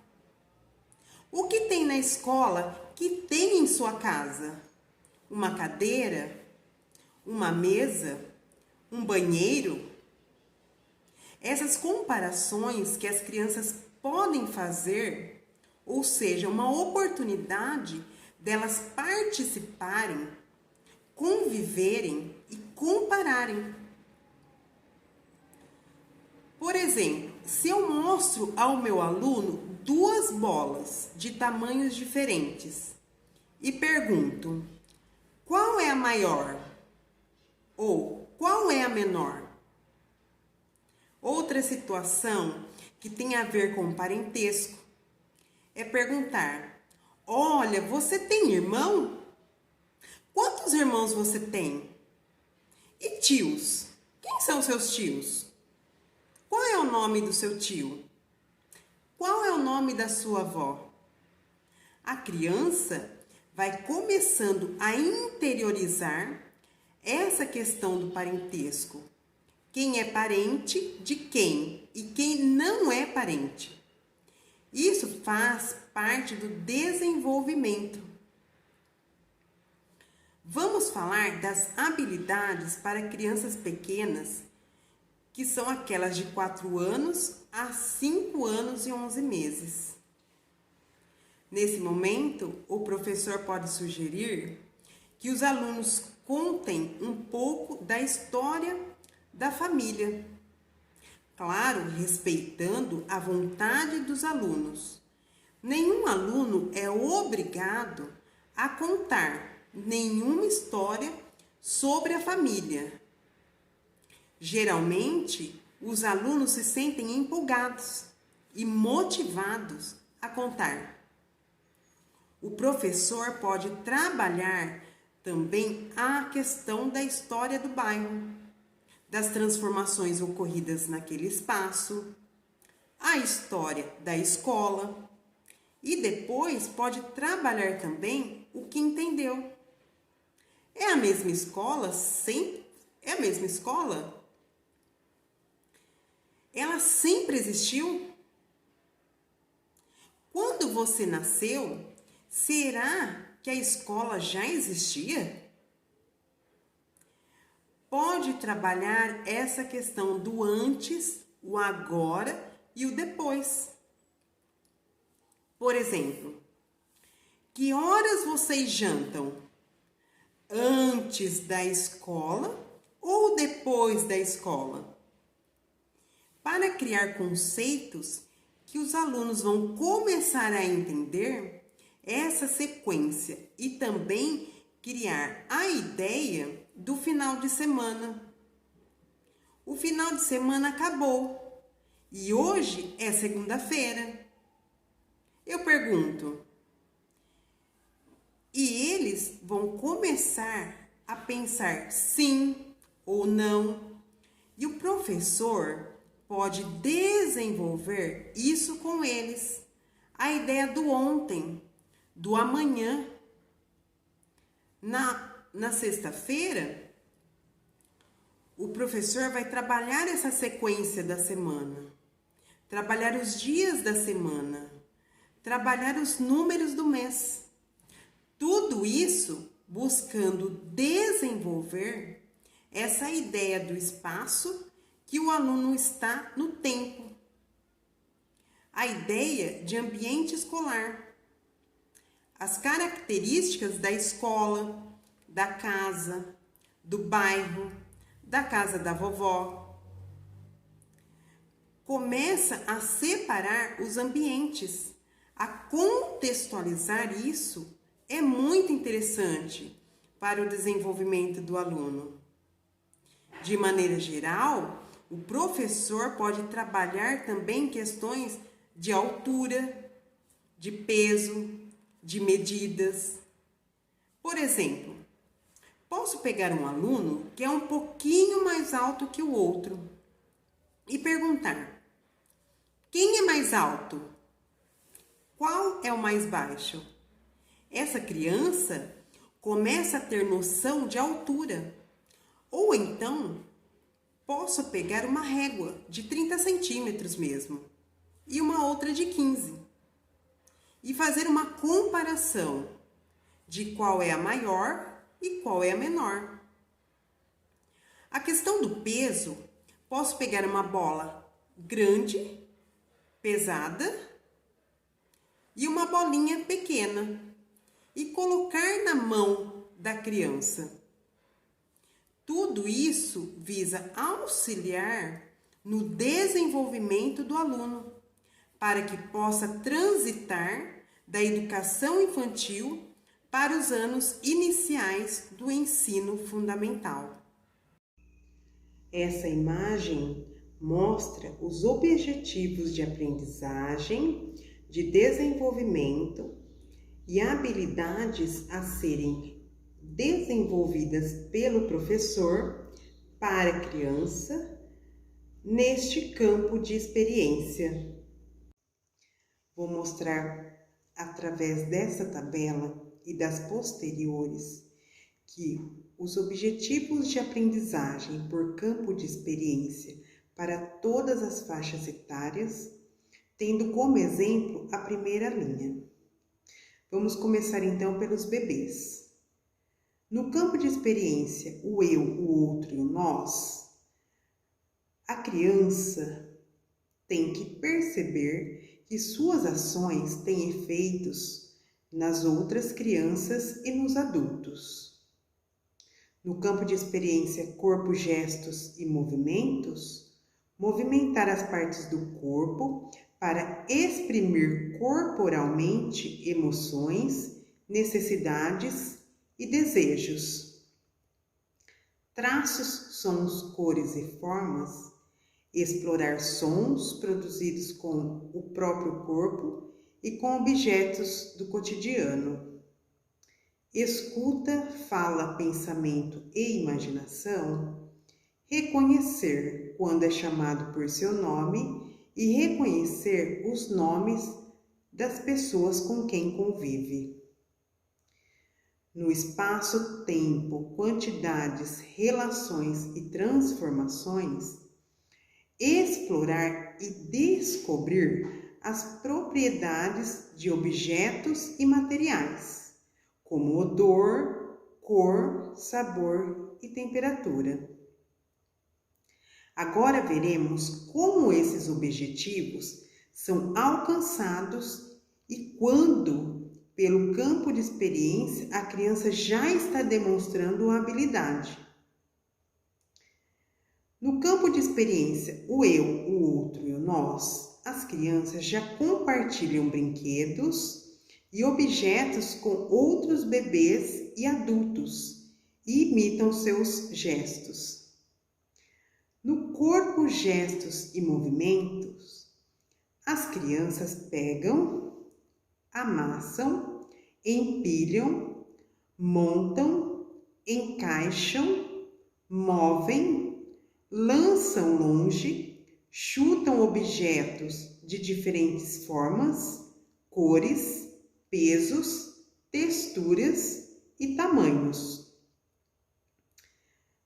O que tem na escola que tem em sua casa? Uma cadeira? Uma mesa? Um banheiro? Essas comparações que as crianças podem fazer, ou seja, uma oportunidade delas participarem, conviverem e compararem. Por exemplo, se eu mostro ao meu aluno 2 bolas de tamanhos diferentes e pergunto, qual é a maior? Ou qual é a menor? Outra situação que tem a ver com parentesco. é perguntar: olha, você tem irmão? Quantos irmãos você tem? E tios? Quem são seus tios? Qual é o nome do seu tio? Qual é o nome da sua avó? A criança vai começando a interiorizar essa questão do parentesco. Quem é parente de quem e quem não é parente. Isso faz parte do desenvolvimento. Vamos falar das habilidades para crianças pequenas, que são aquelas de 4 anos a 5 anos e 11 meses. Nesse momento, o professor pode sugerir que os alunos contem um pouco da história da família. Claro, respeitando a vontade dos alunos. Nenhum aluno é obrigado a contar nenhuma história sobre a família. Geralmente, os alunos se sentem empolgados e motivados a contar. O professor pode trabalhar também a questão da história do bairro, das transformações ocorridas naquele espaço, a história da escola e depois pode trabalhar também o que entendeu. É a mesma escola? Sim, é a mesma escola? Ela sempre existiu? Quando você nasceu, será que a escola já existia? Pode trabalhar essa questão do antes, o agora e o depois. Por exemplo, que horas vocês jantam? Antes da escola ou depois da escola? Para criar conceitos que os alunos vão começar a entender essa sequência e também criar a ideia do final de semana. O final de semana acabou e hoje é segunda-feira. Eu pergunto, e eles vão começar a pensar sim ou não, e o professor pode desenvolver isso com eles, a ideia do ontem, do amanhã. Na sexta-feira, o professor vai trabalhar essa sequência da semana, trabalhar os dias da semana, trabalhar os números do mês. Tudo isso buscando desenvolver essa ideia do espaço que o aluno está no tempo. A ideia de ambiente escolar. As características da escola, da casa, do bairro, da casa da vovó. Começa a separar os ambientes, a contextualizar isso é muito interessante para o desenvolvimento do aluno. De maneira geral, o professor pode trabalhar também questões de altura, de peso, de medidas. Por exemplo, posso pegar um aluno que é um pouquinho mais alto que o outro e perguntar: quem é mais alto? Qual é o mais baixo? Essa criança começa a ter noção de altura. Ou então, posso pegar uma régua de 30 centímetros mesmo e uma outra de 15 e fazer uma comparação de qual é a maior e qual é a menor. A questão do peso, posso pegar uma bola grande, pesada e uma bolinha pequena e colocar na mão da criança. Tudo isso visa auxiliar no desenvolvimento do aluno, para que possa transitar da educação infantil para os anos iniciais do ensino fundamental. Essa imagem mostra os objetivos de aprendizagem de desenvolvimento e habilidades a serem desenvolvidas pelo professor para a criança neste campo de experiência. Vou mostrar através dessa tabela e das posteriores que os objetivos de aprendizagem por campo de experiência para todas as faixas etárias, tendo como exemplo a primeira linha. Vamos começar então pelos bebês. No campo de experiência, o eu, o outro e o nós, a criança tem que perceber que suas ações têm efeitos nas outras crianças e nos adultos. No campo de experiência corpo, gestos e movimentos, movimentar as partes do corpo para exprimir corporalmente emoções, necessidades e desejos. Traços, sons, cores e formas, explorar sons produzidos com o próprio corpo e com objetos do cotidiano. Escuta, fala, pensamento e imaginação, reconhecer quando é chamado por seu nome e reconhecer os nomes das pessoas com quem convive. No espaço-tempo, quantidades, relações e transformações, explorar e descobrir as propriedades de objetos e materiais, como odor, cor, sabor e temperatura. Agora veremos como esses objetivos são alcançados e quando, pelo campo de experiência, a criança já está demonstrando a habilidade. No campo de experiência, o eu, o outro e o nós, as crianças já compartilham brinquedos e objetos com outros bebês e adultos e imitam seus gestos. No corpo, gestos e movimentos, as crianças pegam, amassam, empilham, montam, encaixam, movem, lançam longe, chutam objetos de diferentes formas, cores, pesos, texturas e tamanhos.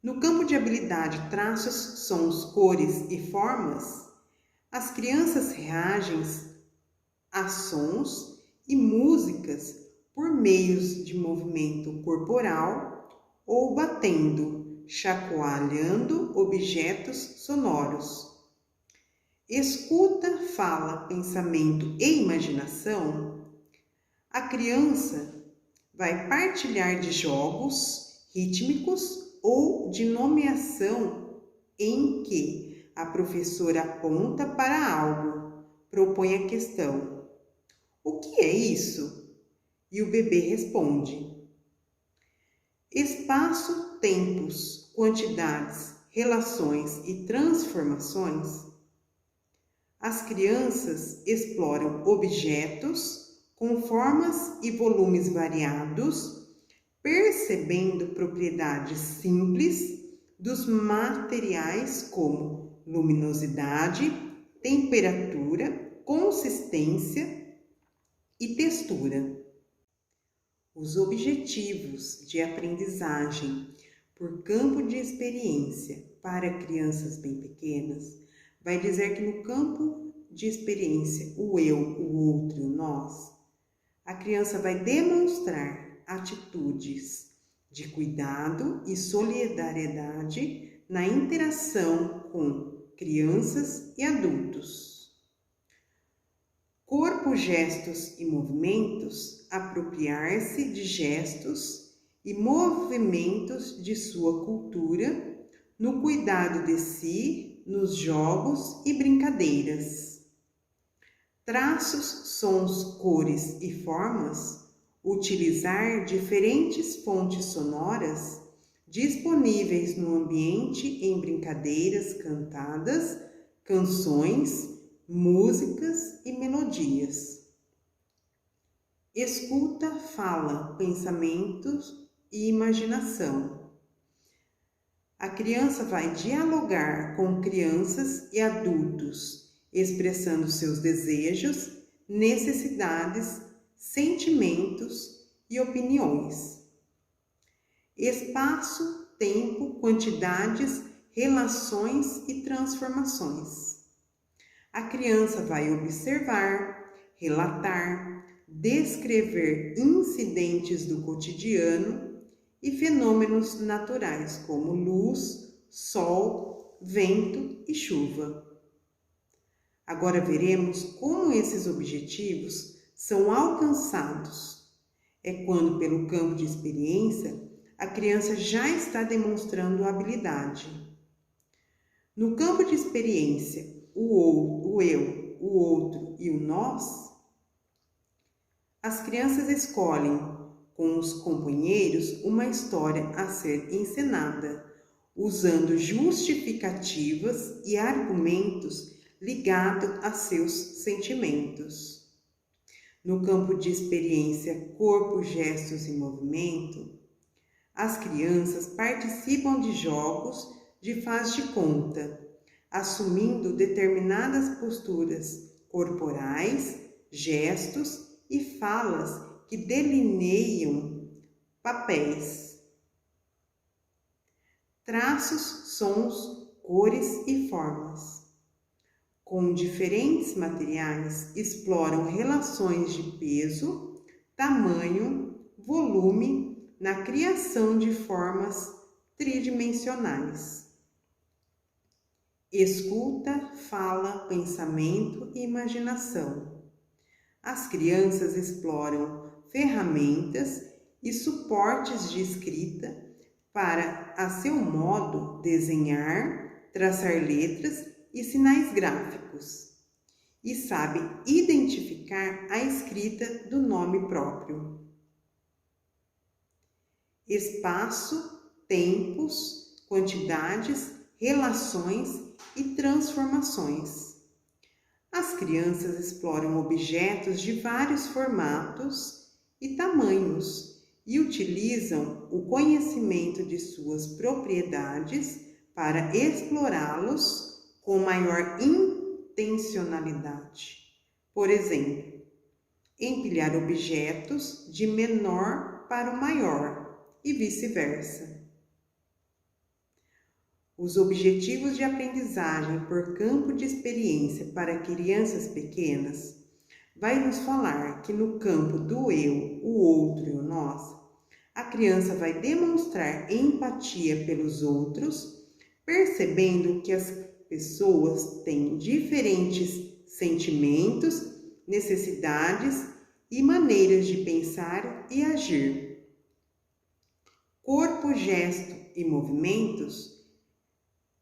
No campo de habilidade, traços, sons, cores e formas, as crianças reagem a sons e músicas por meios de movimento corporal ou batendo, chacoalhando objetos sonoros. Escuta, fala, pensamento e imaginação, a criança vai partilhar de jogos rítmicos ou de nomeação em que a professora aponta para algo, propõe a questão: "O que é isso?" E o bebê responde. Espaço, tempos, quantidades, relações e transformações. As crianças exploram objetos com formas e volumes variados, percebendo propriedades simples dos materiais como luminosidade, temperatura, consistência e textura. Os objetivos de aprendizagem por campo de experiência para crianças bem pequenas vai dizer que no campo de experiência, o eu, o outro e o nós, a criança vai demonstrar atitudes de cuidado e solidariedade na interação com crianças e adultos. Corpo, gestos e movimentos, apropriar-se de gestos e movimentos de sua cultura no cuidado de si, nos jogos e brincadeiras. Traços, sons, cores e formas, utilizar diferentes fontes sonoras disponíveis no ambiente em brincadeiras cantadas, canções, músicas e melodias. escuta, fala, pensamentos e imaginação. A criança vai dialogar com crianças e adultos, expressando seus desejos, necessidades, sentimentos e opiniões. Espaço, tempo, quantidades, relações e transformações. A criança vai observar, relatar, descrever incidentes do cotidiano e fenômenos naturais como luz, sol, vento e chuva. Agora veremos como esses objetivos são alcançados. É quando, pelo campo de experiência, a criança já está demonstrando habilidade. No campo de experiência, o eu, o outro e o nós, as crianças escolhem com os companheiros uma história a ser encenada, usando justificativas e argumentos ligados a seus sentimentos. No campo de experiência corpo, gestos e movimento, as crianças participam de jogos de faz de conta, assumindo determinadas posturas corporais, gestos e falas que delineiam papéis, traços, sons, cores e formas. Com diferentes materiais, exploram relações de peso, tamanho, volume na criação de formas tridimensionais. Escuta, fala, pensamento e imaginação. As crianças exploram ferramentas e suportes de escrita para, a seu modo, desenhar, traçar letras e sinais gráficos, e sabe identificar a escrita do nome próprio. Espaço, tempos, quantidades, relações e transformações. As crianças exploram objetos de vários formatos e tamanhos e utilizam o conhecimento de suas propriedades para explorá-los com maior intencionalidade. Por exemplo, empilhar objetos de menor para o maior e vice-versa. Os objetivos de aprendizagem por campo de experiência para crianças pequenas vai nos falar que no campo do eu, o outro e o nós, a criança vai demonstrar empatia pelos outros, percebendo que as pessoas têm diferentes sentimentos, necessidades e maneiras de pensar e agir. Corpo, gesto e movimentos,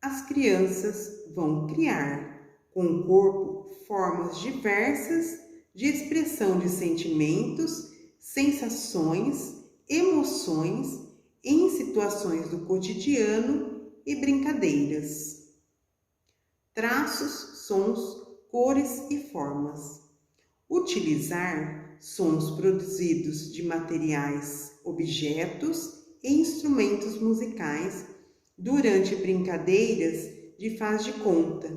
as crianças vão criar com o corpo formas diversas de expressão de sentimentos, sensações, emoções em situações do cotidiano e brincadeiras. Traços, sons, cores e formas. Utilizar sons produzidos de materiais, objetos e instrumentos musicais durante brincadeiras de faz de conta,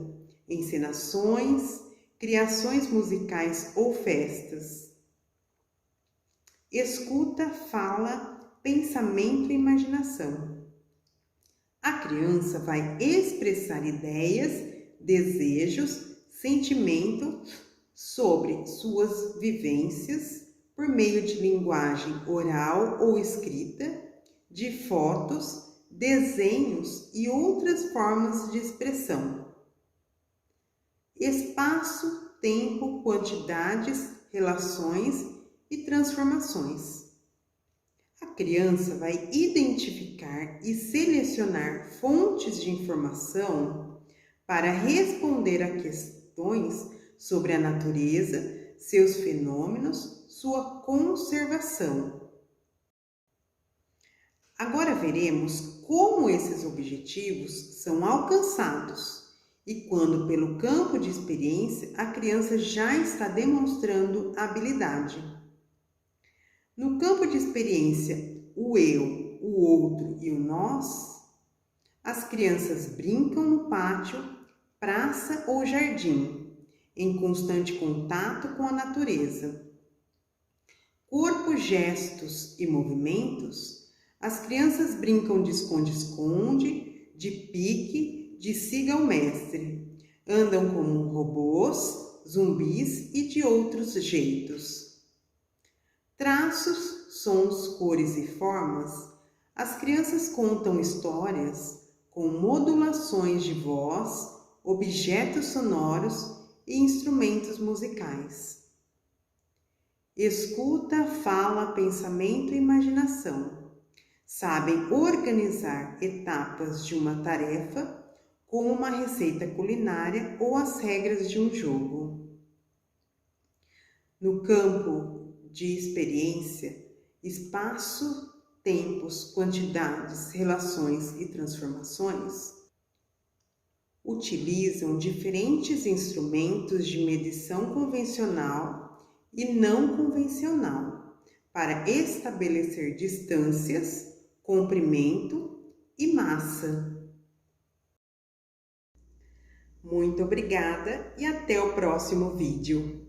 encenações, criações musicais ou festas. Escuta, fala, pensamento e imaginação. A criança vai expressar ideias, desejos, sentimentos sobre suas vivências por meio de linguagem oral ou escrita, de fotos, desenhos e outras formas de expressão. Espaço, tempo, quantidades, relações e transformações. A criança vai identificar e selecionar fontes de informação para responder a questões sobre a natureza, seus fenômenos, sua conservação. Agora veremos como esses objetivos são alcançados e quando, pelo campo de experiência, a criança já está demonstrando habilidade. No campo de experiência, o eu, o outro e o nós, as crianças brincam no pátio, praça ou jardim, em constante contato com a natureza. Corpo, gestos e movimentos, as crianças brincam de esconde-esconde, de pique, de siga o mestre. Andam como robôs, zumbis e de outros jeitos. Traços, sons, cores e formas, as crianças contam histórias com modulações de voz, objetos sonoros e instrumentos musicais. Escuta, fala, pensamento e imaginação. Sabem organizar etapas de uma tarefa, como uma receita culinária ou as regras de um jogo. No campo de experiência, espaço, tempos, quantidades, relações e transformações, utilizam diferentes instrumentos de medição convencional e não convencional para estabelecer distâncias, comprimento e massa. Muito obrigada e até o próximo vídeo.